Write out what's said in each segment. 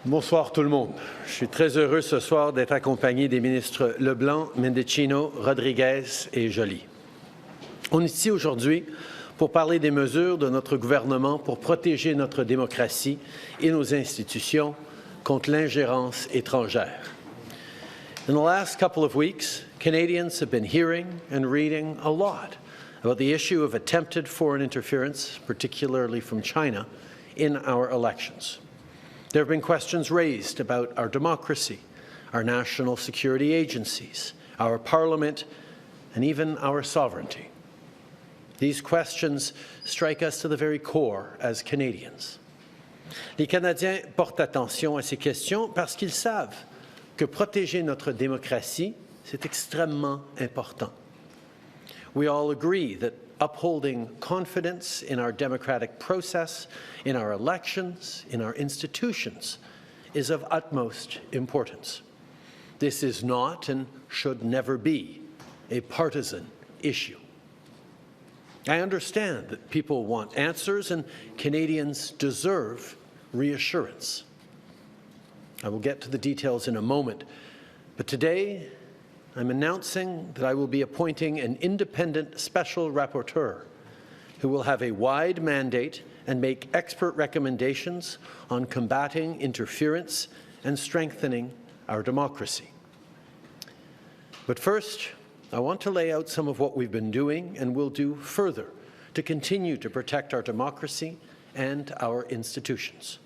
Bonsoir tout le monde. Je suis très heureux ce soir d'être accompagné des ministres LeBlanc, Mendicino, Rodriguez et Joly. On est ici aujourd'hui pour parler des mesures de notre gouvernement pour protéger notre démocratie et nos institutions contre l'ingérence étrangère. In the last couple of weeks, Canadians have been hearing and reading a lot about the issue of attempted foreign interference, particularly from China, in our elections. There have been questions raised about our democracy, our national security agencies, our parliament, and even our sovereignty. These questions strike us to the very core as Canadians. Les Canadiens portent attention à ces questions parce qu'ils savent que protéger notre démocratie, c'est extrêmement important. We all agree that upholding confidence in our democratic process, in our elections, in our institutions, is of utmost importance. This is not and should never be a partisan issue. I understand that people want answers and Canadians deserve reassurance. I will get to the details in a moment, but today I'm announcing that I will be appointing an independent special rapporteur who will have a wide mandate and make expert recommendations on combating interference and strengthening our democracy. But first, I want to lay out some of what we've been doing and will do further to continue to protect our democracy and our institutions.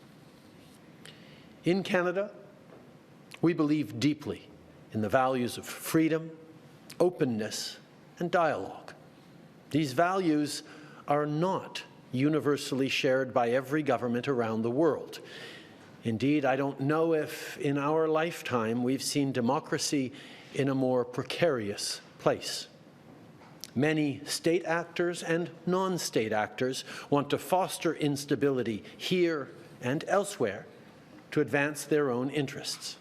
In Canada, we believe deeply in the values of freedom, openness, and dialogue. These values are not universally shared by every government around the world. Indeed, I don't know if in our lifetime we've seen democracy in a more precarious place. Many state actors and non-state actors want to foster instability here and elsewhere to advance their own interests.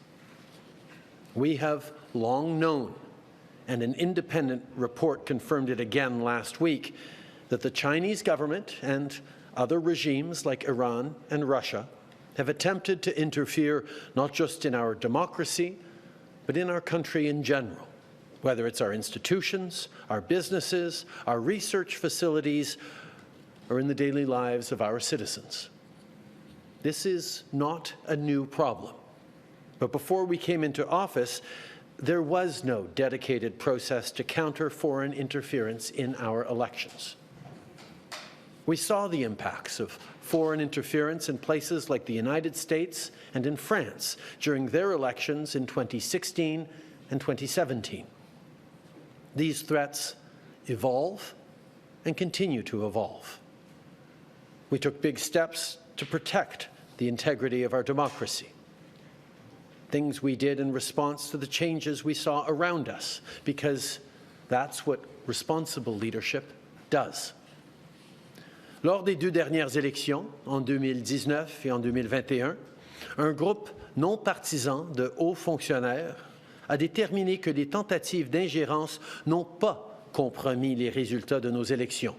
We have long known, and an independent report confirmed it again last week, that the Chinese government and other regimes like Iran and Russia have attempted to interfere not just in our democracy, but in our country in general, whether it's our institutions, our businesses, our research facilities, or in the daily lives of our citizens. This is not a new problem. But before we came into office, there was no dedicated process to counter foreign interference in our elections. We saw the impacts of foreign interference in places like the United States and in France during their elections in 2016 and 2017. These threats evolve and continue to evolve. We took big steps to protect the integrity of our democracy. Things we did in response to the changes we saw around us, because that's what responsible leadership does. Lors des deux dernières élections, en 2019 et en 2021, un groupe non partisan de hauts fonctionnaires a déterminé que les tentatives d'ingérence n'ont pas compromis les résultats de nos élections.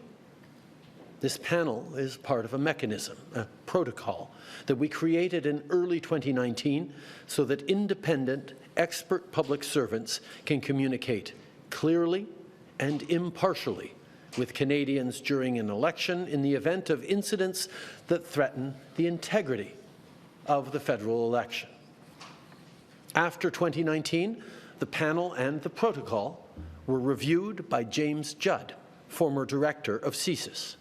This panel is part of a mechanism, a protocol, that we created in early 2019 so that independent, expert public servants can communicate clearly and impartially with Canadians during an election in the event of incidents that threaten the integrity of the federal election. After 2019, the panel and the protocol were reviewed by James Judd, former director of CSIS.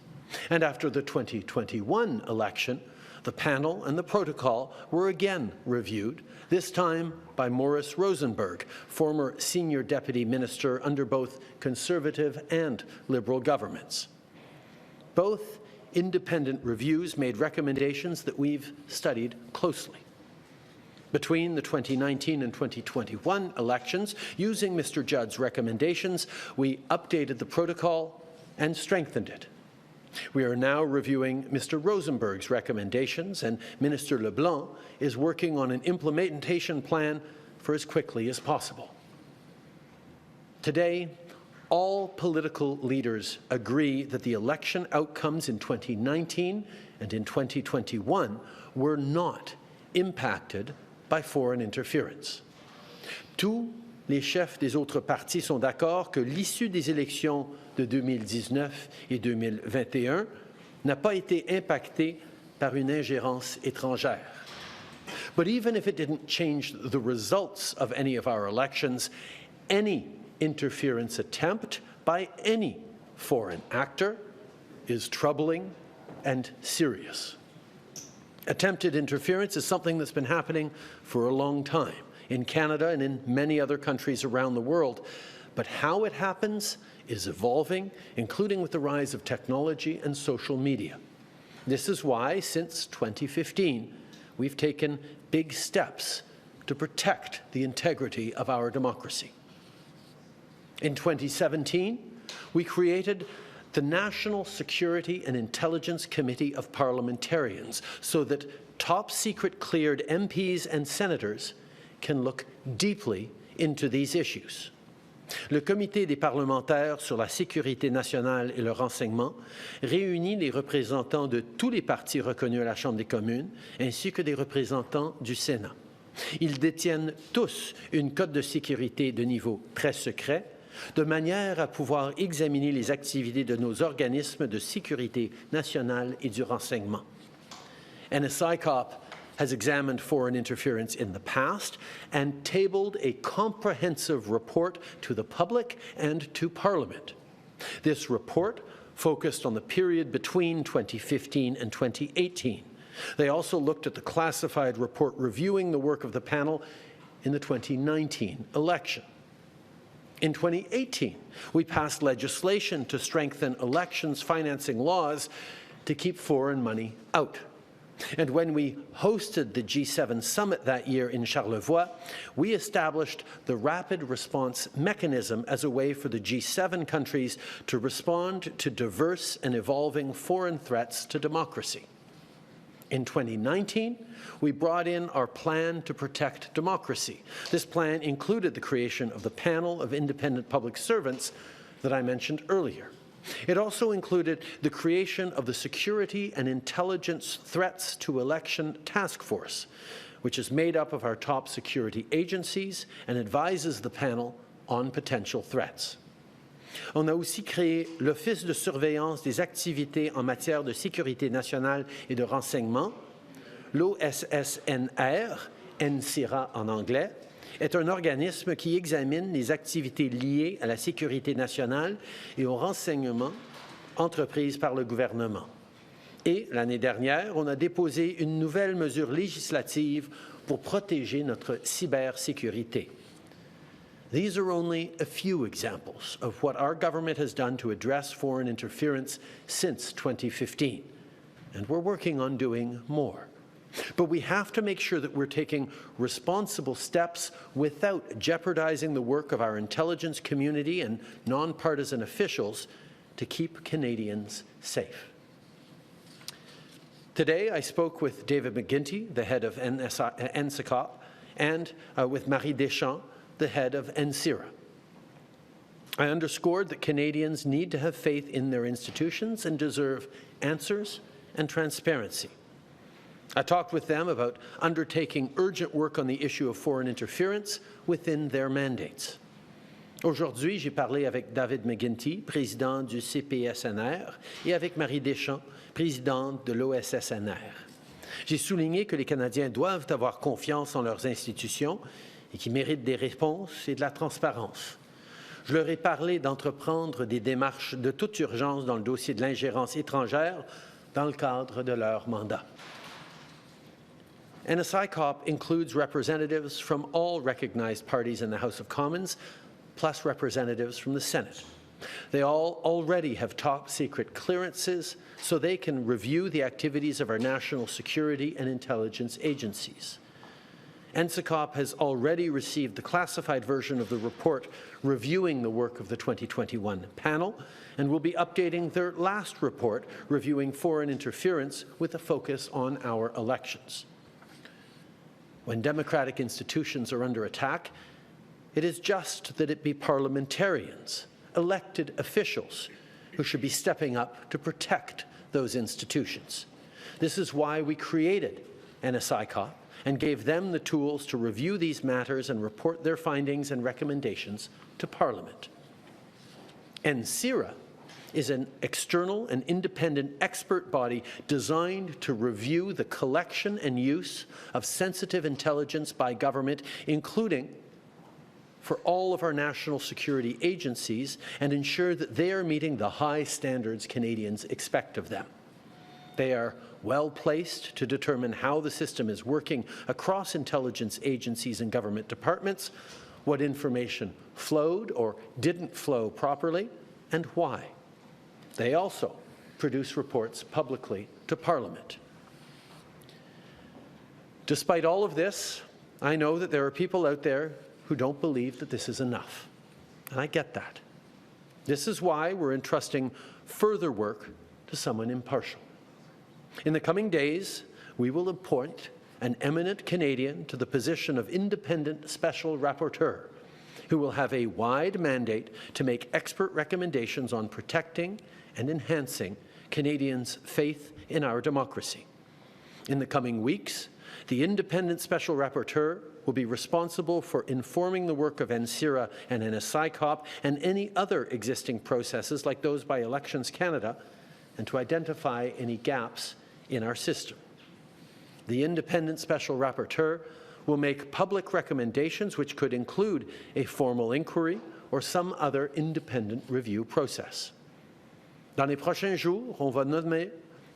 And after the 2021 election, the panel and the protocol were again reviewed, this time by Maurice Rosenberg, former senior deputy minister under both Conservative and Liberal governments. Both independent reviews made recommendations that we've studied closely. Between the 2019 and 2021 elections, using Mr. Judd's recommendations, we updated the protocol and strengthened it. We are now reviewing Mr. Rosenberg's recommendations, and Minister LeBlanc is working on an implementation plan for as quickly as possible. Today, all political leaders agree that the election outcomes in 2019 and in 2021 were not impacted by foreign interference. Tous les chefs des autres partis sont d'accord que l'issue des élections de 2019 et 2021 n'a pas été impactée par une ingérence étrangère. But even if it didn't change the results of any of our elections, any interference attempt by any foreign actor is troubling and serious. Attempted interference is something that's been happening for a long time in Canada and in many other countries around the world. But how it happens is evolving, including with the rise of technology and social media. This is why, since 2015, we've taken big steps to protect the integrity of our democracy. In 2017, we created the National Security and Intelligence Committee of Parliamentarians so that top-secret cleared MPs and senators can look deeply into these issues. Le Comité des parlementaires sur la sécurité nationale et le renseignement réunit les représentants de tous les partis reconnus à la Chambre des communes ainsi que des représentants du Sénat. Ils détiennent tous une cote de sécurité de niveau très secret, de manière à pouvoir examiner les activités de nos organismes de sécurité nationale et du renseignement. NSICOP has examined foreign interference in the past and tabled a comprehensive report to the public and to Parliament. This report focused on the period between 2015 and 2018. They also looked at the classified report reviewing the work of the panel in the 2019 election. In 2018, we passed legislation to strengthen elections financing laws to keep foreign money out. And when we hosted the G7 summit that year in Charlevoix, we established the Rapid Response Mechanism as a way for the G7 countries to respond to diverse and evolving foreign threats to democracy. In 2019, we brought in our plan to protect democracy. This plan included the creation of the panel of independent public servants that I mentioned earlier. It also included the creation of the Security and Intelligence Threats to Election Task Force, which is made up of our top security agencies and advises the panel on potential threats. On a aussi créé l'Office de surveillance des activités en matière de sécurité nationale et de renseignement. L'OSSNR, NSIRA en anglais, est un organisme qui examine les activités liées à la sécurité nationale et au renseignement entreprises par le gouvernement. Et l'année dernière, on a déposé une nouvelle mesure législative pour protéger notre cybersécurité. These are only a few examples of what our government has done to address foreign interference since 2015, and we're working on doing more. But we have to make sure that we're taking responsible steps without jeopardizing the work of our intelligence community and nonpartisan officials to keep Canadians safe. Today, I spoke with David McGuinty, the head of NSICOP, and with Marie Deschamps, the head of NSIRA. I underscored that Canadians need to have faith in their institutions and deserve answers and transparency. I talked with them about undertaking urgent work on the issue of foreign interference within their mandates. Aujourd'hui, j'ai parlé avec David McGuinty, président du CPSNR, et avec Marie Deschamps, présidente de l'OSSNR. J'ai souligné que les Canadiens doivent avoir confiance en leurs institutions et qui méritent des réponses et de la transparence. Je leur ai parlé d'entreprendre des démarches de toute urgence dans le dossier de l'ingérence étrangère dans le cadre de leur mandat. NSICOP includes representatives from all recognized parties in the House of Commons, plus representatives from the Senate. They all already have top-secret clearances, so they can review the activities of our national security and intelligence agencies. NSICOP has already received the classified version of the report reviewing the work of the 2021 panel, and will be updating their last report reviewing foreign interference with a focus on our elections. When democratic institutions are under attack, it is just that it be parliamentarians, elected officials, who should be stepping up to protect those institutions. This is why we created NSICOP and gave them the tools to review these matters and report their findings and recommendations to Parliament. NSIRA is an external and independent expert body designed to review the collection and use of sensitive intelligence by government, including for all of our national security agencies, and ensure that they are meeting the high standards Canadians expect of them. They are well placed to determine how the system is working across intelligence agencies and government departments, what information flowed or didn't flow properly, and why. They also produce reports publicly to Parliament. Despite all of this, I know that there are people out there who don't believe that this is enough, and I get that. This is why we're entrusting further work to someone impartial. In the coming days, we will appoint an eminent Canadian to the position of independent special rapporteur, who will have a wide mandate to make expert recommendations on protecting and enhancing Canadians' faith in our democracy. In the coming weeks, the independent special rapporteur will be responsible for informing the work of NSIRA and NSICOP and any other existing processes like those by Elections Canada, and to identify any gaps in our system. The independent special rapporteur will make public recommendations which could include a formal inquiry or some other independent review process. Dans les prochains jours, on va nommer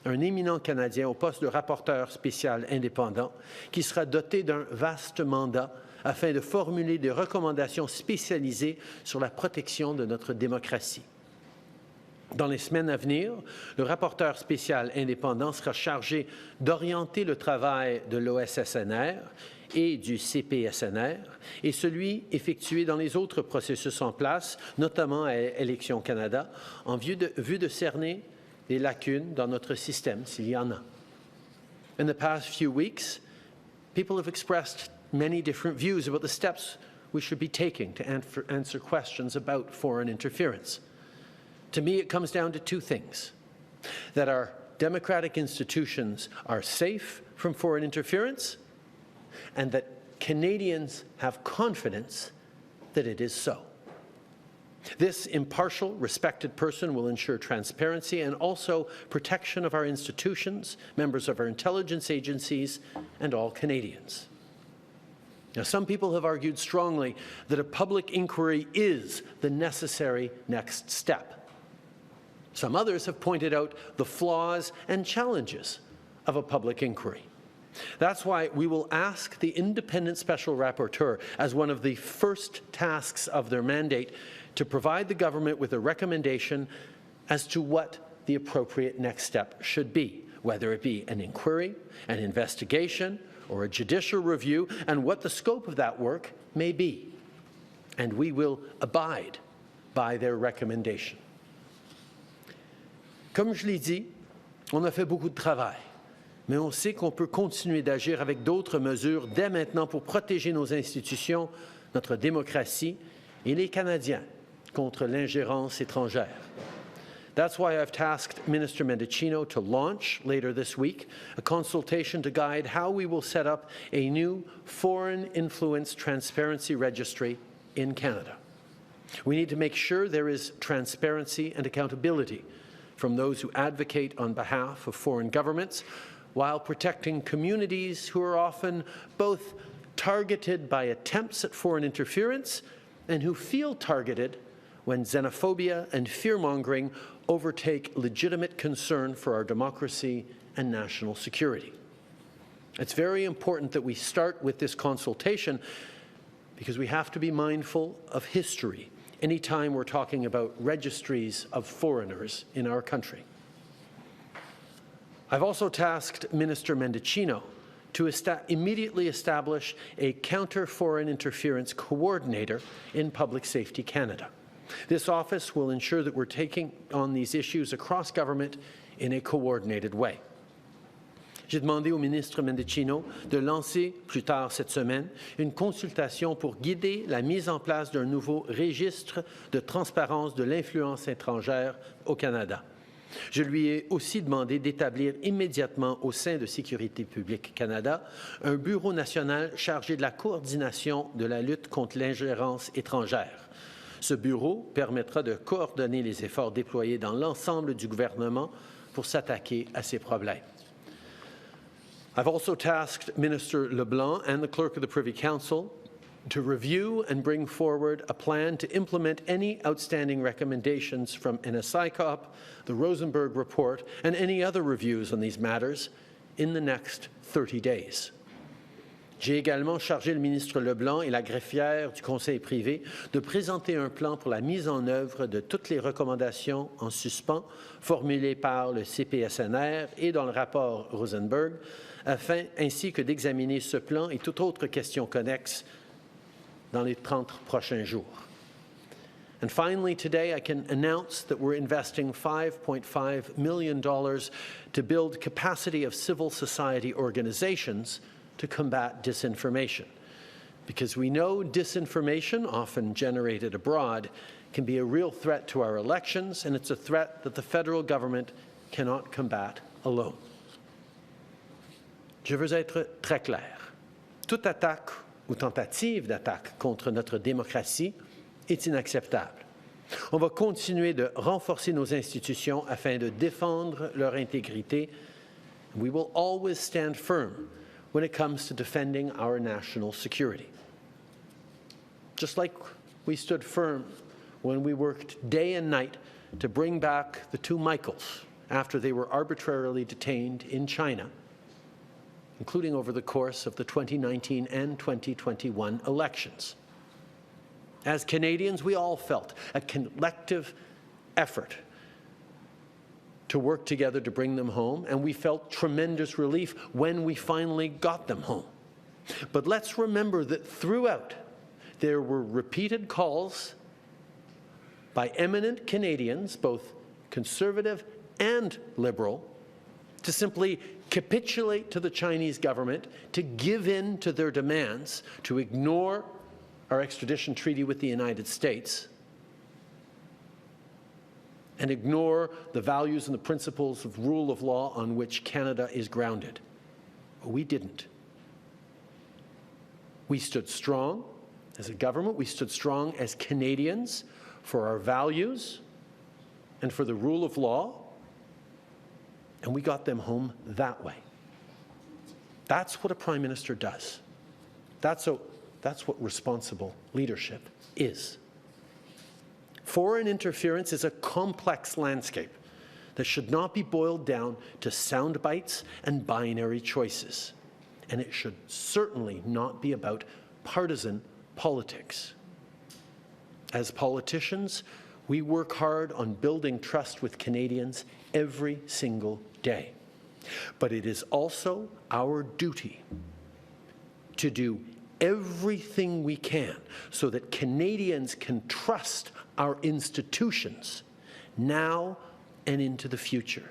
un éminent Canadien au poste de rapporteur spécial indépendant qui sera doté d'un vaste mandat afin de formuler des recommandations spécialisées sur la protection de notre démocratie. Dans les semaines à venir, le rapporteur spécial indépendant sera chargé d'orienter le travail de l'OSSNR et du CPSNR et celui effectué dans les autres processus en place, notamment à Élections Canada, en vue de cerner les lacunes dans notre système, s'il y en a. In the past few weeks, people have expressed many different views about the steps we should be taking to answer questions about foreign interference. To me, it comes down to two things: that our democratic institutions are safe from foreign interference, and that Canadians have confidence that it is so. This impartial, respected person will ensure transparency and also protection of our institutions, members of our intelligence agencies, and all Canadians. Now, some people have argued strongly that a public inquiry is the necessary next step. Some others have pointed out the flaws and challenges of a public inquiry. That's why we will ask the independent special rapporteur, as one of the first tasks of their mandate, to provide the government with a recommendation as to what the appropriate next step should be, whether it be an inquiry, an investigation, or a judicial review, and what the scope of that work may be. And we will abide by their recommendation. Comme je l'ai dit, on a fait beaucoup de travail, mais on sait qu'on peut continuer d'agir avec d'autres mesures dès maintenant pour protéger nos institutions, notre démocratie et les Canadiens contre l'ingérence étrangère. That's why I've tasked Minister Mendicino to launch, later this week, a consultation to guide how we will set up a new Foreign Influence Transparency Registry in Canada. We need to make sure there is transparency and accountability from those who advocate on behalf of foreign governments, while protecting communities who are often both targeted by attempts at foreign interference and who feel targeted when xenophobia and fear-mongering overtake legitimate concern for our democracy and national security. It's very important that we start with this consultation because we have to be mindful of history anytime we're talking about registries of foreigners in our country. I've also tasked Minister Mendicino to immediately establish a counter-foreign interference coordinator in Public Safety Canada. This office will ensure that we're taking on these issues across government in a coordinated way. J'ai demandé au ministre Mendicino de lancer plus tard cette semaine une consultation pour guider la mise en place d'un nouveau registre de transparence de l'influence étrangère au Canada. Je lui ai aussi demandé d'établir immédiatement au sein de Sécurité publique Canada un bureau national chargé de la coordination de la lutte contre l'ingérence étrangère. Ce bureau permettra de coordonner les efforts déployés dans l'ensemble du gouvernement pour s'attaquer à ces problèmes. I've also tasked Minister LeBlanc and the Clerk of the Privy Council to review and bring forward a plan to implement any outstanding recommendations from NSICOP, the Rosenberg Report, and any other reviews on these matters in the next 30 days. J'ai également chargé le ministre LeBlanc et la greffière du Conseil privé de présenter un plan pour la mise en œuvre de toutes les recommandations en suspens formulées par le CPSNR et dans le rapport Rosenberg, ainsi que d'examiner ce plan et toute autre question connexe dans les 30 prochains jours. And finally, today I can announce that we're investing $5.5 million to build capacity of civil society organizations to combat disinformation. Because we know disinformation, often generated abroad, can be a real threat to our elections, and it's a threat that the federal government cannot combat alone. Je veux être très clair. Toute attaque ou tentative d'attaque contre notre démocratie est inacceptable. On va continuer de renforcer nos institutions afin de défendre leur intégrité. We will always stand firm when it comes to defending our national security. Just like we stood firm when we worked day and night to bring back the two Michaels after they were arbitrarily detained in China, including over the course of the 2019 and 2021 elections. As Canadians, we all felt a collective effort to work together to bring them home, and we felt tremendous relief when we finally got them home. But let's remember that throughout, there were repeated calls by eminent Canadians, both conservative and liberal, to simply capitulate to the Chinese government, to give in to their demands, to ignore our extradition treaty with the United States, and ignore the values and the principles of rule of law on which Canada is grounded. But we didn't. We stood strong as a government. We stood strong as Canadians for our values and for the rule of law, and we got them home that way. That's what a Prime Minister does. That's what responsible leadership is. Foreign interference is a complex landscape that should not be boiled down to sound bites and binary choices. And it should certainly not be about partisan politics. As politicians, we work hard on building trust with Canadians every single day. But it is also our duty to do everything we can so that Canadians can trust our institutions now and into the future,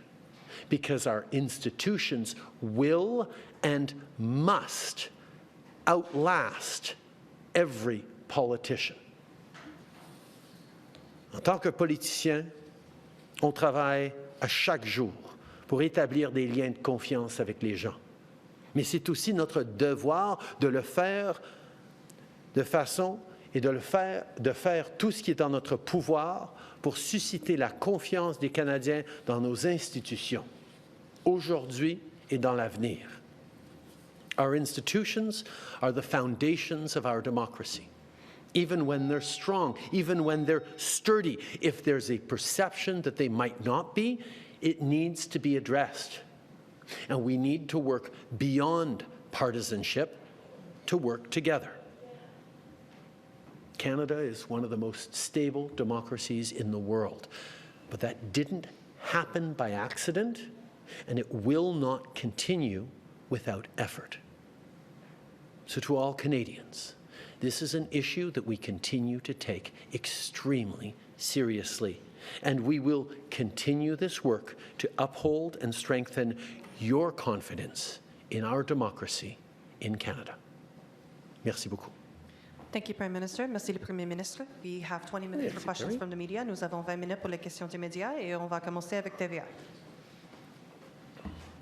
because our institutions will and must outlast every politician. En tant que politicien, on travaille à chaque jour pour établir des liens de confiance avec les gens. Mais c'est aussi notre devoir de le faire de façon et de faire tout ce qui est en notre pouvoir pour susciter la confiance des Canadiens dans nos institutions, aujourd'hui et dans l'avenir. Our institutions are the foundations of our democracy. Even when they're strong, even when they're sturdy, if there's a perception that they might not be, it needs to be addressed. And we need to work beyond partisanship to work together. Canada is one of the most stable democracies in the world, but that didn't happen by accident, and it will not continue without effort. So to all Canadians, this is an issue that we continue to take extremely seriously, and we will continue this work to uphold and strengthen your confidence in our democracy in Canada. Merci beaucoup. Thank you, Prime Minister. Merci le Premier ministre. We have 20 minutes for questions from the media. Nous avons 20 minutes pour les questions des médias et on va commencer avec TVA.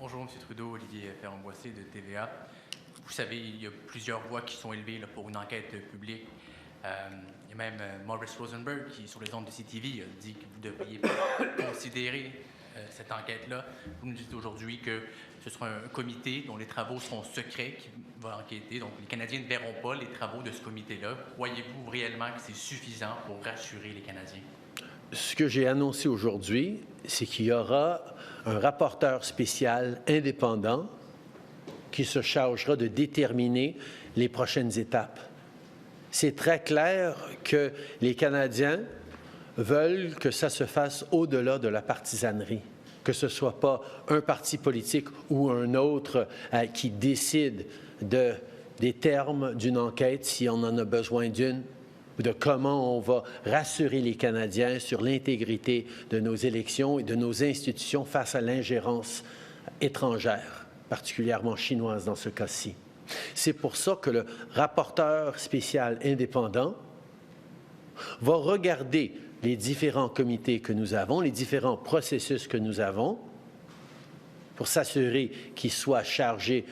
Bonjour, M. Trudeau, Olivier Ferrand-Boissé de TVA. Vous savez, il y a plusieurs voix qui sont élevées là, pour une enquête publique. Il y a même Maurice Rosenberg qui, sur les ondes de CTV, a dit que vous devriez considérer cette enquête-là. Vous nous dites aujourd'hui que ce sera un comité dont les travaux seront secrets qui va enquêter. Donc, les Canadiens ne verront pas les travaux de ce comité-là. Croyez-vous réellement que c'est suffisant pour rassurer les Canadiens? Ce que j'ai annoncé aujourd'hui, c'est qu'il y aura un rapporteur spécial indépendant qui se chargera de déterminer les prochaines étapes. C'est très clair que les Canadiens veulent que ça se fasse au-delà de la partisanerie, que ce ne soit pas un parti politique ou un autre qui décide des termes d'une enquête, si on en a besoin d'une, ou de comment on va rassurer les Canadiens sur l'intégrité de nos élections et de nos institutions face à l'ingérence étrangère, particulièrement chinoise dans ce cas-ci. C'est pour ça que le rapporteur spécial indépendant va regarder les différents comités que nous avons, les différents processus que nous avons, pour s'assurer qu'ils soient chargés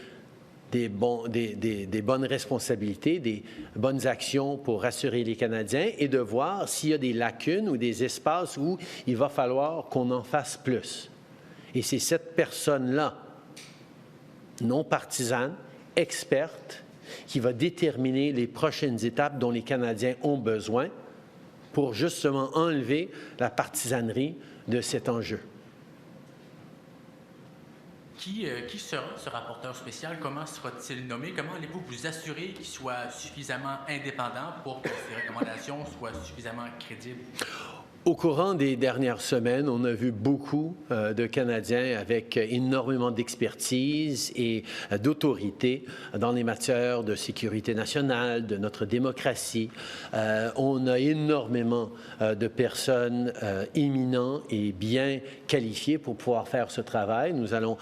des bonnes responsabilités, des bonnes actions pour rassurer les Canadiens et de voir s'il y a des lacunes ou des espaces où il va falloir qu'on en fasse plus. Et c'est cette personne-là, non partisane, experte, qui va déterminer les prochaines étapes dont les Canadiens ont besoin pour justement enlever la partisanerie de cet enjeu. Qui sera ce rapporteur spécial? Comment sera-t-il nommé? Comment allez-vous vous assurer qu'il soit suffisamment indépendant pour que ces recommandations soient suffisamment crédibles? Au courant des dernières semaines, on a vu beaucoup de Canadiens avec énormément d'expertise et d'autorité dans les matières de sécurité nationale, de notre démocratie. On a énormément de personnes éminentes et bien qualifiées pour pouvoir faire ce travail. Nous allons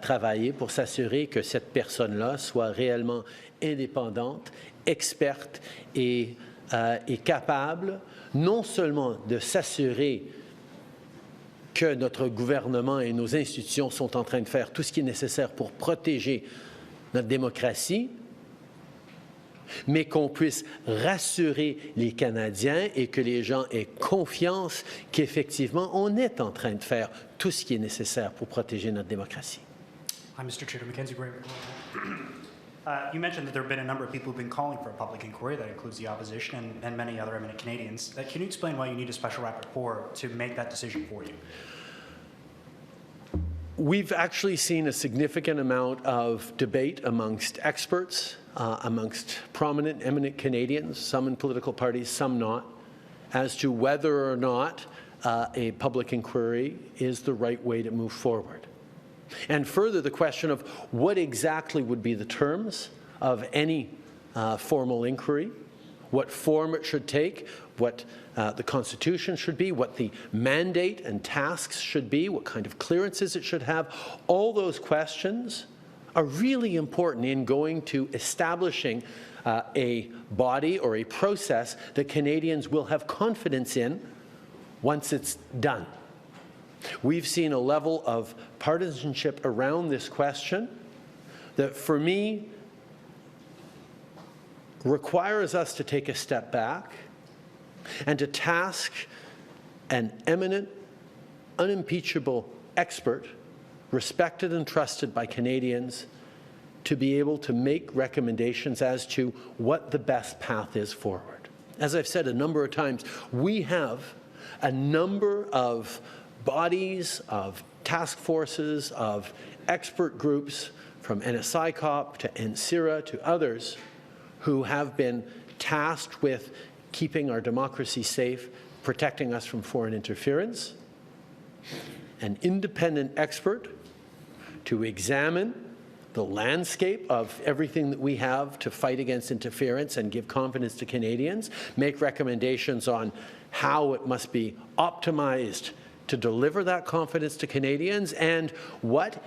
travailler pour s'assurer que cette personne-là soit réellement indépendante, experte et capable non seulement de s'assurer que notre gouvernement et nos institutions sont en train de faire tout ce qui est nécessaire pour protéger notre démocratie, mais qu'on puisse rassurer les Canadiens et que les gens aient confiance qu'effectivement, on est en train de faire tout ce qui est nécessaire pour protéger notre démocratie. Hi, Mr. Trudeau. Mackenzie Gray. You mentioned that there have been a number of people who've been calling for a public inquiry. That includes the opposition and many other eminent Canadians. Can you explain why you need a special rapporteur to make that decision for you? We've actually seen a significant amount of debate amongst experts, amongst prominent, eminent Canadians, some in political parties, some not, as to whether or not a public inquiry is the right way to move forward. And further, the question of what exactly would be the terms of any formal inquiry, what form it should take, what the Constitution should be, what the mandate and tasks should be, what kind of clearances it should have. All those questions are really important in going to establishing a body or a process that Canadians will have confidence in once it's done. We've seen a level of partisanship around this question that, for me, requires us to take a step back and to task an eminent, unimpeachable expert, respected and trusted by Canadians, to be able to make recommendations as to what the best path is forward. As I've said a number of times, we have a number of bodies, of task forces, of expert groups, from NSICOP to NSIRA to others, who have been tasked with keeping our democracy safe, protecting us from foreign interference. An independent expert to examine the landscape of everything that we have to fight against interference and give confidence to Canadians, make recommendations on how it must be optimized to deliver that confidence to Canadians, and what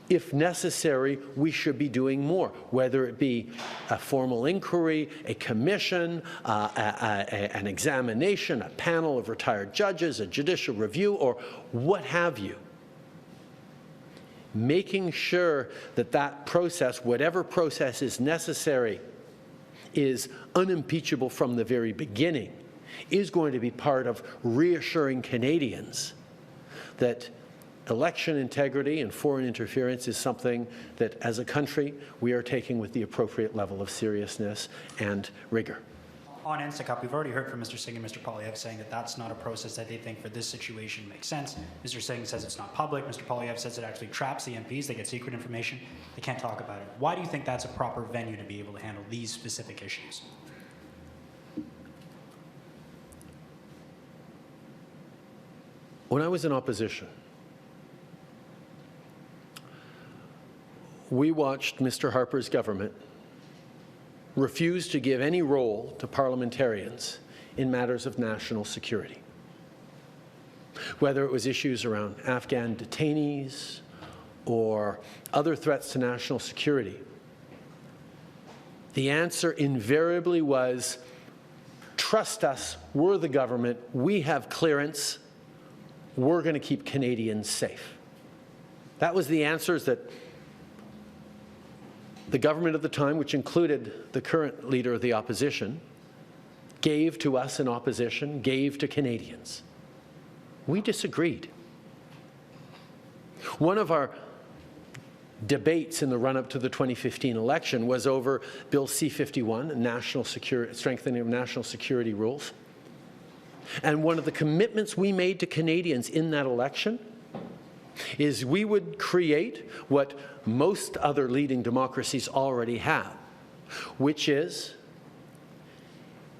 if necessary, we should be doing more, whether it be a formal inquiry, a commission, an examination, a panel of retired judges, a judicial review, or what have you. Making sure that that process, whatever process is necessary, is unimpeachable from the very beginning, is going to be part of reassuring Canadians that election integrity and foreign interference is something that, as a country, we are taking with the appropriate level of seriousness and rigor. On NSICOP, we've already heard from Mr. Singh and Mr. Poilievre saying that that's not a process that they think for this situation makes sense. Mr. Singh says it's not public. Mr. Poilievre says it actually traps the MPs. They get secret information. They can't talk about it. Why do you think that's a proper venue to be able to handle these specific issues? When I was in opposition, we watched Mr. Harper's government refuse to give any role to parliamentarians in matters of national security. Whether it was issues around Afghan detainees or other threats to national security, the answer invariably was, trust us, we're the government, we have clearance, we're going to keep Canadians safe. That was the answers that the government at the time, which included the current leader of the opposition, gave to us in opposition, gave to Canadians. We disagreed. One of our debates in the run-up to the 2015 election was over Bill C-51, national security, strengthening of national security rules. And one of the commitments we made to Canadians in that election is we would create what most other leading democracies already have, which is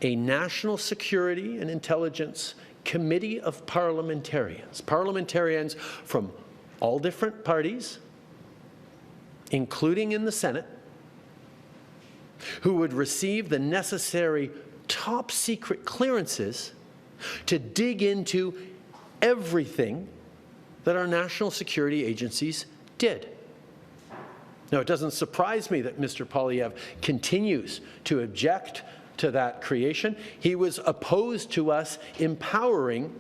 a national security and intelligence committee of parliamentarians. Parliamentarians from all different parties, including in the Senate, who would receive the necessary top secret clearances to dig into everything that our national security agencies did. Now, it doesn't surprise me that Mr. Poilievre continues to object to that creation. He was opposed to us empowering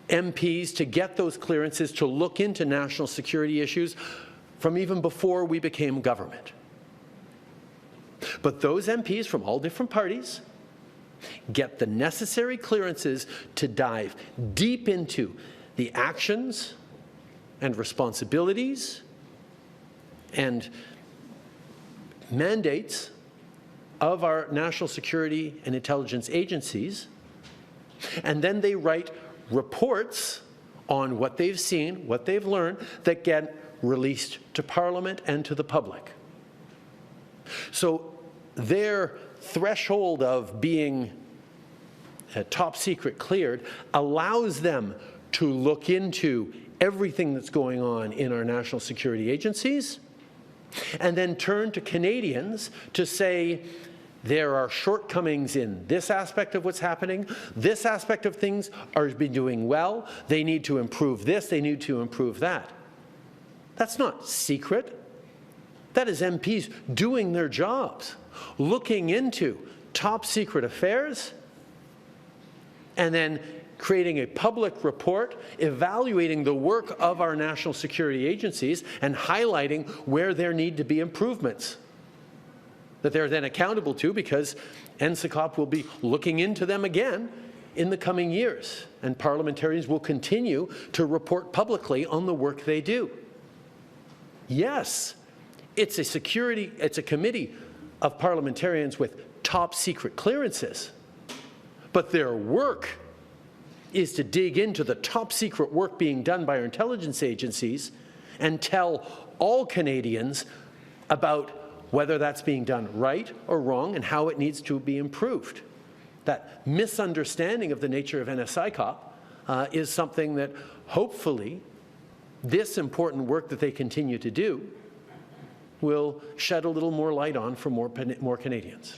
MPs to get those clearances to look into national security issues from even before we became government. But those MPs from all different parties get the necessary clearances to dive deep into the actions and responsibilities and mandates of our national security and intelligence agencies, and then they write reports on what they've seen, what they've learned, that get released to Parliament and to the public. So their threshold of being top secret cleared allows them to look into everything that's going on in our national security agencies and then turn to Canadians to say there are shortcomings in this aspect of what's happening, this aspect of things are being doing well, they need to improve this, they need to improve that. That's not secret. That is MPs doing their jobs, looking into top secret affairs and then creating a public report evaluating the work of our national security agencies and highlighting where there need to be improvements that they're then accountable to, because NSICOP will be looking into them again in the coming years, and parliamentarians will continue to report publicly on the work they do. Yes, it's a committee of parliamentarians with top secret clearances, but their work is to dig into the top secret work being done by our intelligence agencies and tell all Canadians about whether that's being done right or wrong and how it needs to be improved. That misunderstanding of the nature of NSICOP is something that hopefully this important work that they continue to do will shed a little more light on for more Canadians.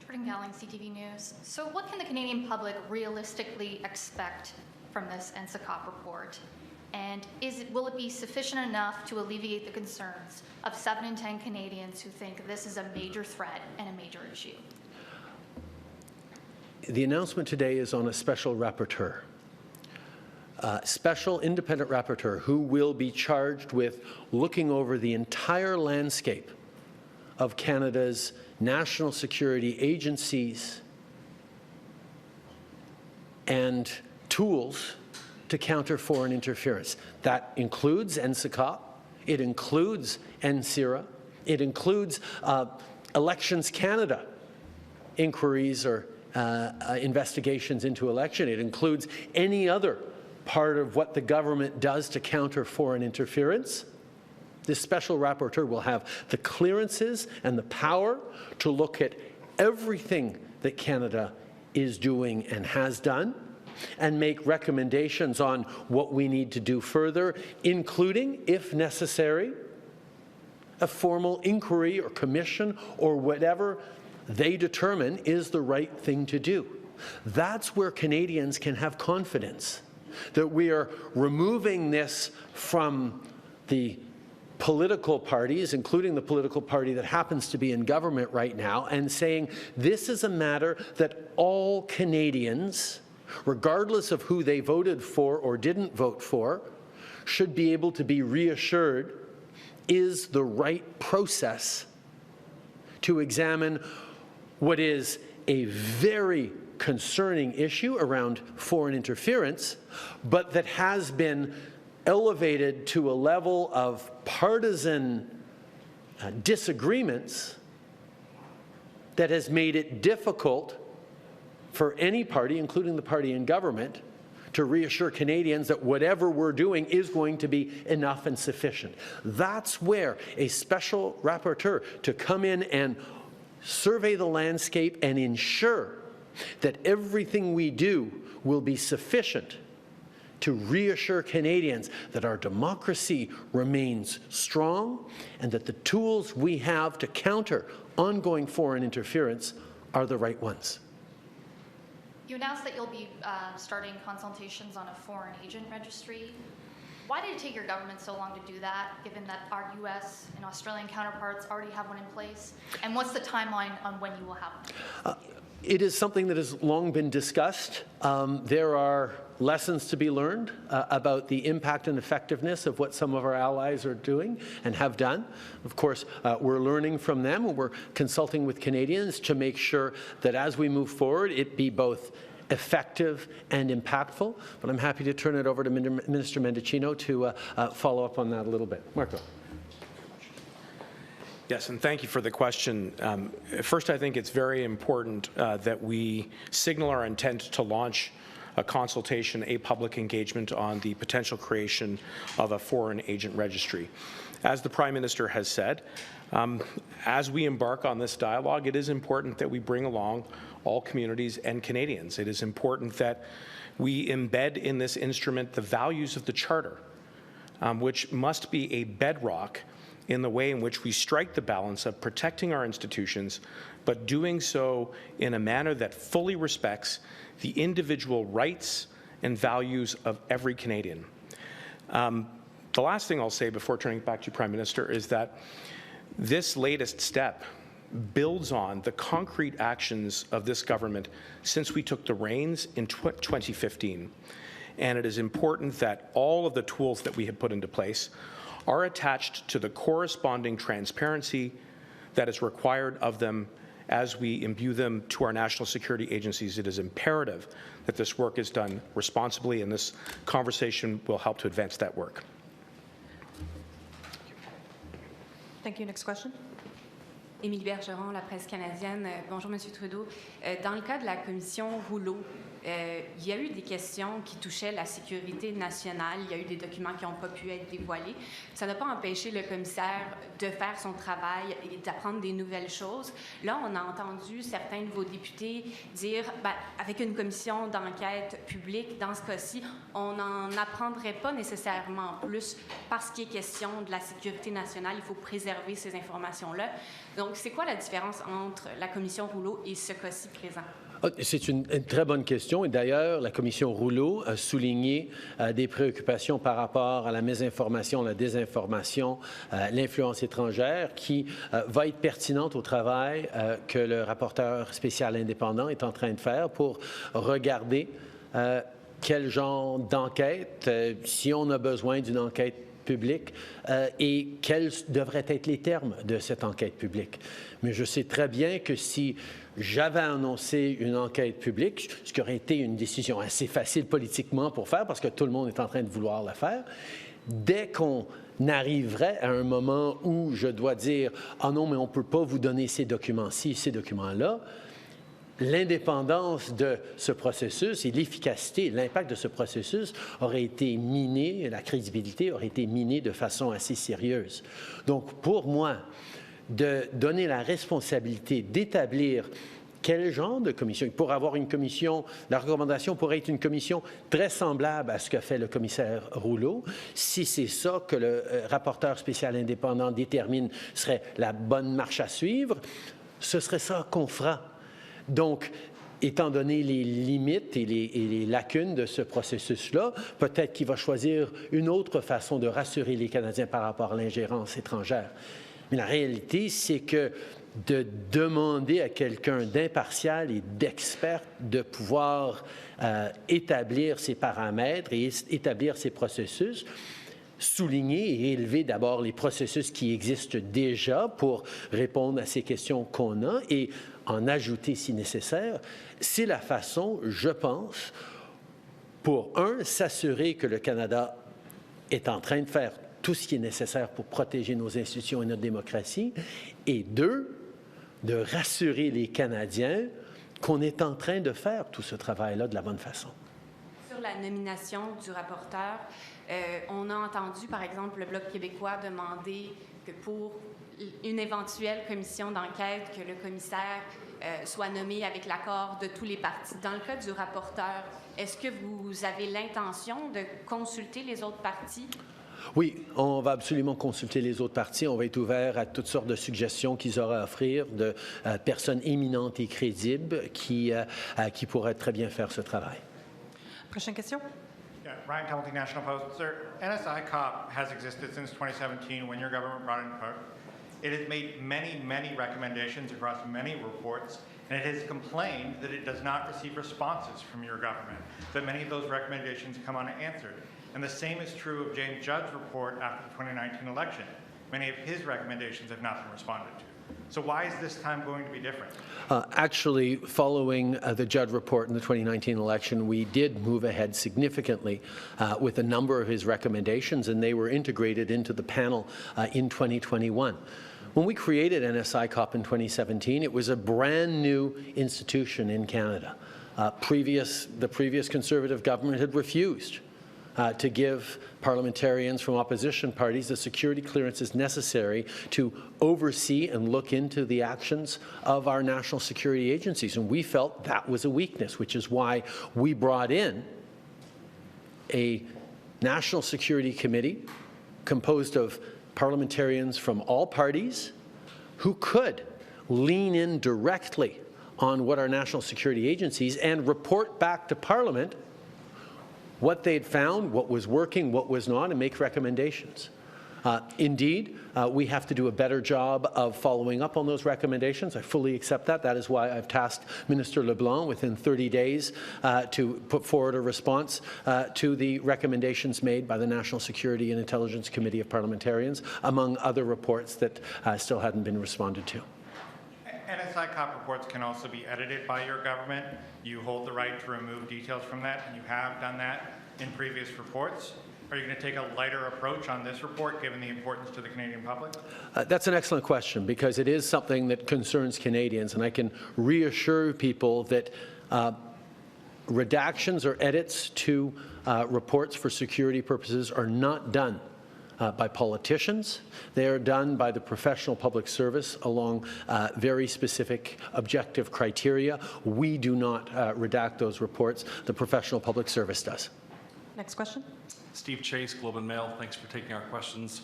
Jordan Galling, CTV News. So what can the Canadian public realistically expect from this NSICOP report? And will it be sufficient enough to alleviate the concerns of 7 in 10 Canadians who think this is a major threat and a major issue? The announcement today is on a special rapporteur. Special independent rapporteur who will be charged with looking over the entire landscape of Canada's national security agencies and tools to counter foreign interference. That includes NSICOP, it includes NSIRA, it includes Elections Canada inquiries or investigations into election. It includes any other part of what the government does to counter foreign interference. This special rapporteur will have the clearances and the power to look at everything that Canada is doing and has done and make recommendations on what we need to do further, including, if necessary, a formal inquiry or commission or whatever they determine is the right thing to do. That's where Canadians can have confidence that we are removing this from the political parties, including the political party that happens to be in government right now, and saying this is a matter that all Canadians, regardless of who they voted for or didn't vote for, should be able to be reassured is the right process to examine what is a very concerning issue around foreign interference, but that has been elevated to a level of partisan disagreements that has made it difficult for any party, including the party in government, to reassure Canadians that whatever we're doing is going to be enough and sufficient. That's where a special rapporteur to come in and survey the landscape and ensure that everything we do will be sufficient to reassure Canadians that our democracy remains strong and that the tools we have to counter ongoing foreign interference are the right ones. You announced that you'll be starting consultations on a foreign agent registry. Why did it take your government so long to do that, given that our U.S. and Australian counterparts already have one in place? And what's the timeline on when you will have one? It is something that has long been discussed. There are lessons to be learned about the impact and effectiveness of what some of our allies are doing and have done. Of course, we're learning from them, and we're consulting with Canadians to make sure that as we move forward, it be both effective and impactful. But I'm happy to turn it over to Minister Mendicino to follow up on that a little bit. Marco. Yes, and thank you for the question. First, I think it's very important that we signal our intent to launch a consultation, a public engagement on the potential creation of a foreign agent registry. As the Prime Minister has said, as we embark on this dialogue, it is important that we bring along all communities and Canadians. It is important that we embed in this instrument the values of the Charter, which must be a bedrock in the way in which we strike the balance of protecting our institutions, but doing so in a manner that fully respects the individual rights and values of every Canadian. The last thing I'll say before turning it back to you, Prime Minister, is that this latest step builds on the concrete actions of this government since we took the reins in 2015. And it is important that all of the tools that we have put into place are attached to the corresponding transparency that is required of them as we imbue them to our national security agencies. It is imperative that this work is done responsibly, and this conversation will help to advance that work. Thank you. Next question. Émilie Bergeron, La Presse canadienne. Bonjour, Monsieur Trudeau. Dans le cas de la commission Rouleau, il y a eu des questions qui touchaient la sécurité nationale. Il y a eu des documents qui n'ont pas pu être dévoilés. Ça n'a pas empêché le commissaire de faire son travail et d'apprendre des nouvelles choses. Là, on a entendu certains de vos députés dire, avec une commission d'enquête publique, dans ce cas-ci, on n'en apprendrait pas nécessairement plus parce qu'il est question de la sécurité nationale. Il faut préserver ces informations-là. Donc, c'est quoi la différence entre la commission Rouleau et ce cas-ci présent? C'est une très bonne question. Et d'ailleurs, la commission Rouleau a souligné des préoccupations par rapport à la mésinformation, la désinformation, l'influence étrangère, qui va être pertinente au travail que le rapporteur spécial indépendant est en train de faire pour regarder quel genre d'enquête, si on a besoin d'une enquête publique et quels devraient être les termes de cette enquête publique. Mais je sais très bien que si j'avais annoncé une enquête publique, ce qui aurait été une décision assez facile politiquement pour faire, parce que tout le monde est en train de vouloir la faire, dès qu'on arriverait à un moment où je dois dire « Ah non, mais on ne peut pas vous donner ces documents-ci, ces documents-là », l'indépendance de ce processus et l'efficacité, l'impact de ce processus aurait été miné, la crédibilité aurait été minée de façon assez sérieuse. Donc, pour moi, de donner la responsabilité d'établir quel genre de commission, pour avoir une commission, la recommandation pourrait être une commission très semblable à ce que fait le commissaire Rouleau. Si c'est ça que le rapporteur spécial indépendant détermine serait la bonne marche à suivre, ce serait ça qu'on fera. Donc, étant donné les limites et les lacunes de ce processus-là, peut-être qu'il va choisir une autre façon de rassurer les Canadiens par rapport à l'ingérence étrangère. Mais la réalité, c'est que de demander à quelqu'un d'impartial et d'expert de pouvoir établir ses paramètres et établir ses processus, souligner et élever d'abord les processus qui existent déjà pour répondre à ces questions qu'on a et en ajouter si nécessaire, c'est la façon, je pense, pour s'assurer que le Canada est en train de faire tout ce qui est nécessaire pour protéger nos institutions et notre démocratie, et deux, de rassurer les Canadiens qu'on est en train de faire tout ce travail-là de la bonne façon. Sur la nomination du rapporteur, on a entendu, par exemple, le Bloc québécois demander que pour une éventuelle commission d'enquête, que le commissaire soit nommé avec l'accord de tous les partis. Dans le cas du rapporteur, est-ce que vous avez l'intention de consulter les autres partis? Oui, on va absolument consulter les autres partis. On va être ouvert à toutes sortes de suggestions qu'ils auraient à offrir, de personnes éminentes et crédibles qui pourraient très bien faire ce travail. Prochaine question. Yeah, Ryan Hamilton, National Post. Sir, NSICOP has existed since 2017 when your government brought it into power. It has made many, many recommendations across many reports, and it has complained that it does not receive responses from your government, that many of those recommendations come unanswered. And the same is true of James Judd's report after the 2019 election. Many of his recommendations have not been responded to. So why is this time going to be different? Actually, following the Judd report in the 2019 election, we did move ahead significantly with a number of his recommendations, and they were integrated into the panel in 2021. When we created NSICOP in 2017, it was a brand new institution in Canada. The previous Conservative government had refused to give parliamentarians from opposition parties the security clearances necessary to oversee and look into the actions of our national security agencies. And we felt that was a weakness, which is why we brought in a National Security Committee composed of parliamentarians from all parties who could lean in directly on what our national security agencies and report back to Parliament what they'd found, what was working, what was not, and make recommendations. Indeed, we have to do a better job of following up on those recommendations. I fully accept that. That is why I've tasked Minister LeBlanc within 30 days to put forward a response to the recommendations made by the National Security and Intelligence Committee of Parliamentarians, among other reports that still hadn't been responded to. NSICOP reports can also be edited by your government. You hold the right to remove details from that, and you have done that in previous reports. Are you going to take a lighter approach on this report, given the importance to the Canadian public? That's an excellent question, because it is something that concerns Canadians, and I can reassure people that redactions or edits to reports for security purposes are not done by politicians. They are done by the professional public service along very specific objective criteria. We do not redact those reports. The professional public service does. Next question. Steve Chase, Globe and Mail. Thanks for taking our questions.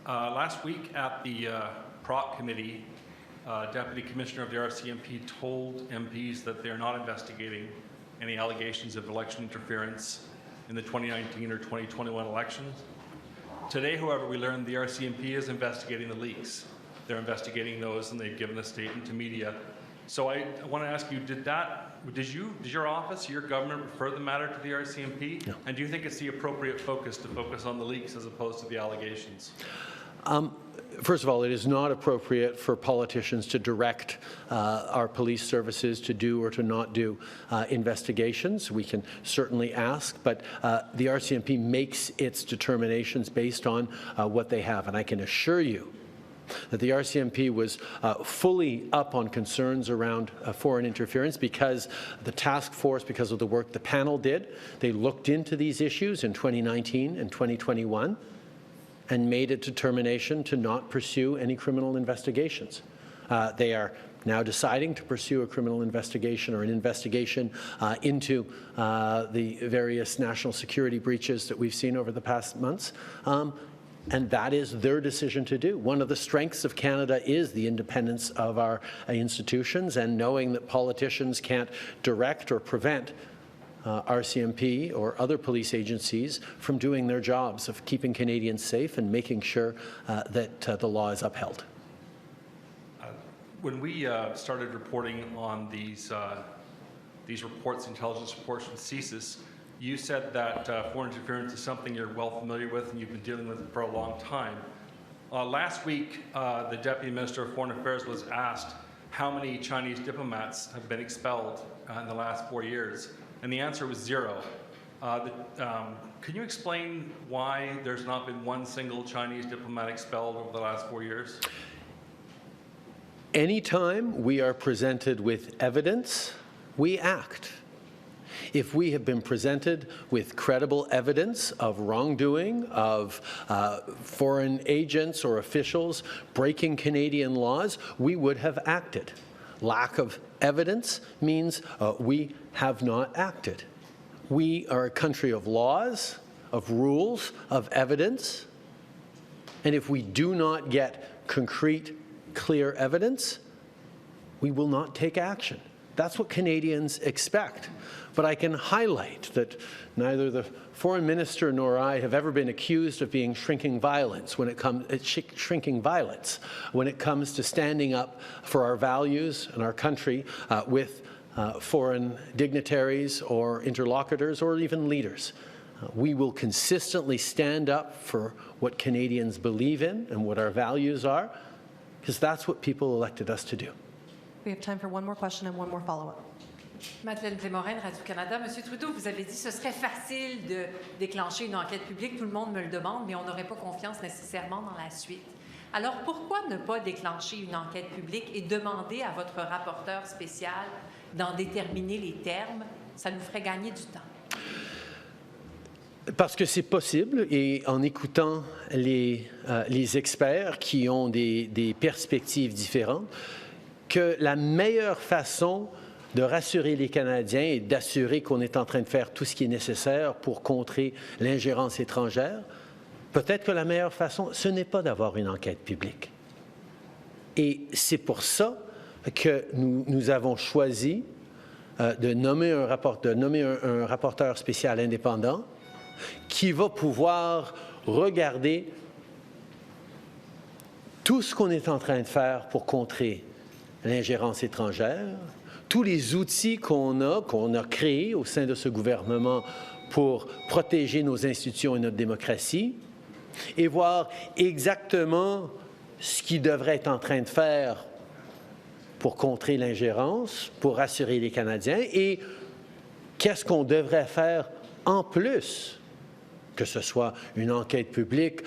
Last week at the PROC committee, Deputy Commissioner of the RCMP told MPs that they're not investigating any allegations of election interference in the 2019 or 2021 elections. Today, however, we learned the RCMP is investigating the leaks. They're investigating those, and they've given a statement to media. So I want to ask you, did your office, your government refer the matter to the RCMP? No. And do you think it's the appropriate focus to focus on the leaks as opposed to the allegations? First of all, it is not appropriate for politicians to direct our police services to do or to not do investigations. We can certainly ask, but the RCMP makes its determinations based on what they have. And I can assure you that the RCMP was fully up on concerns around foreign interference because the task force, because of the work the panel did, they looked into these issues in 2019 and 2021 and made a determination to not pursue any criminal investigations. They are now deciding to pursue a criminal investigation or an investigation into the various national security breaches that we've seen over the past months. And that is their decision to do. One of the strengths of Canada is the independence of our institutions, and knowing that politicians can't direct or prevent RCMP or other police agencies from doing their jobs of keeping Canadians safe and making sure that the law is upheld. When we started reporting on these reports, intelligence reports from CSIS, you said that foreign interference is something you're well familiar with and you've been dealing with it for a long time. Last week, the Deputy Minister of Foreign Affairs was asked how many Chinese diplomats have been expelled in the last 4 years, and the answer was 0. Can you explain why there's not been one single Chinese diplomat expelled over the last 4 years? Anytime we are presented with evidence, we act. If we have been presented with credible evidence of wrongdoing, of foreign agents or officials breaking Canadian laws, we would have acted. Lack of evidence means we have not acted. We are a country of laws, of rules, of evidence, and if we do not get concrete, clear evidence, we will not take action. That's what Canadians expect. But I can highlight that neither the Foreign Minister nor I have ever been accused of being shrinking violence when it comes to standing up for our values and our country with foreign dignitaries or interlocutors or even leaders. We will consistently stand up for what Canadians believe in and what our values are, because that's what people elected us to do. We have time for one more question and one more follow-up. Madeleine Clémorin, Radio-Canada. Monsieur Trudeau, vous avez dit que ce serait facile de déclencher une enquête publique. Tout le monde me le demande, mais on n'aurait pas confiance nécessairement dans la suite. Alors, pourquoi ne pas déclencher une enquête publique et demander à votre rapporteur spécial d'en déterminer les termes? Ça nous ferait gagner du temps. Parce que c'est possible, et en écoutant les experts qui ont des perspectives différentes, que la meilleure façon de rassurer les Canadiens et d'assurer qu'on est en train de faire tout ce qui est nécessaire pour contrer l'ingérence étrangère, peut-être que la meilleure façon, ce n'est pas d'avoir une enquête publique. Et c'est pour ça que nous avons choisi de nommer un rapporteur spécial indépendant qui va pouvoir regarder tout ce qu'on est en train de faire pour contrer l'ingérence étrangère, tous les outils qu'on a créés au sein de ce gouvernement pour protéger nos institutions et notre démocratie, et voir exactement ce qu'ils devraient être en train de faire pour contrer l'ingérence, pour rassurer les Canadiens, et qu'est-ce qu'on devrait faire en plus, que ce soit une enquête publique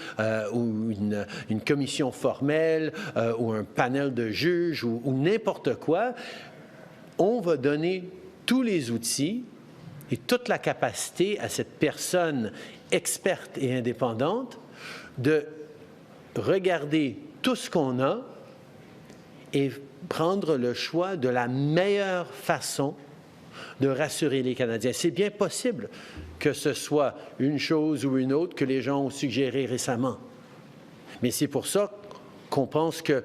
ou une commission formelle ou un panel de juges ou n'importe quoi. On va donner tous les outils et toute la capacité à cette personne experte et indépendante de regarder tout ce qu'on a et prendre le choix de la meilleure façon de rassurer les Canadiens. C'est bien possible que ce soit une chose ou une autre que les gens ont suggéré récemment. Mais c'est pour ça qu'on pense que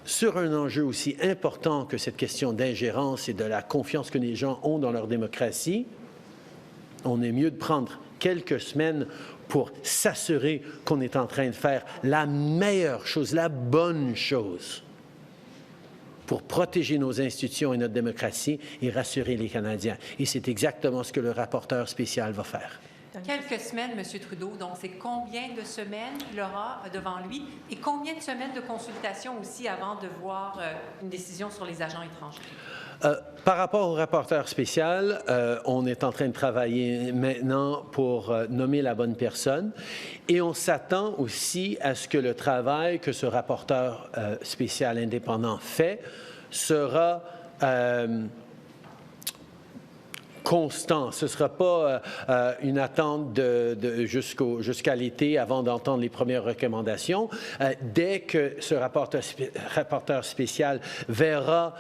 sur un enjeu aussi important que cette question d'ingérence et de la confiance que les gens ont dans leur démocratie, on est mieux de prendre quelques semaines pour s'assurer qu'on est en train de faire la meilleure chose, la bonne chose pour protéger nos institutions et notre démocratie et rassurer les Canadiens. Et c'est exactement ce que le rapporteur spécial va faire. Quelques semaines, M. Trudeau. Donc, c'est combien de semaines qu'il aura devant lui et combien de semaines de consultation aussi avant de voir une décision sur les agents étrangers? Par rapport au rapporteur spécial, on est en train de travailler maintenant pour nommer la bonne personne et on s'attend aussi à ce que le travail que ce rapporteur spécial indépendant fait sera constant. Ce ne sera pas une attente jusqu'à l'été avant d'entendre les premières recommandations. Dès que ce rapporteur spécial verra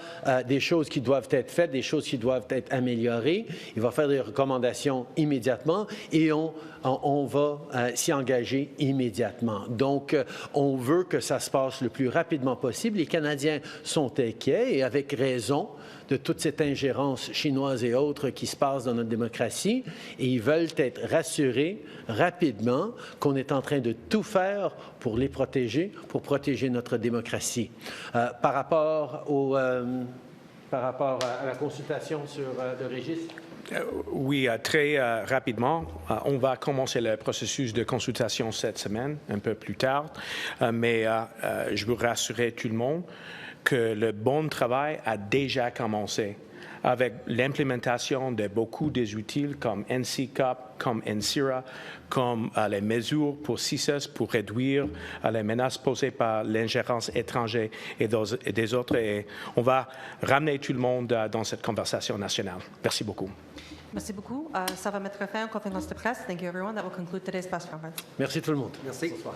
des choses qui doivent être faites, des choses qui doivent être améliorées, il va faire des recommandations immédiatement et on va s'y engager immédiatement. Donc, on veut que ça se passe le plus rapidement possible. Les Canadiens sont inquiets et avec raison de toute cette ingérence chinoise et autres qui se passe dans notre démocratie et ils veulent être rassurés rapidement qu'on est en train de tout faire pour les protéger, pour protéger notre démocratie. Par rapport à la consultation sur le registre? Oui, très rapidement. On va commencer le processus de consultation cette semaine, un peu plus tard, mais je veux rassurer tout le monde que le bon travail a déjà commencé avec l'implémentation de beaucoup des outils comme NSICOP, comme NSIRA, comme les mesures pour CISES pour réduire les menaces posées par l'ingérence étrangère et des autres. Et on va ramener tout le monde dans cette conversation nationale. Merci beaucoup. Merci beaucoup. Ça va mettre fin aux conférences de presse. Thank you, everyone. That will conclude today's press conference. Merci tout le monde. Merci. Bonsoir.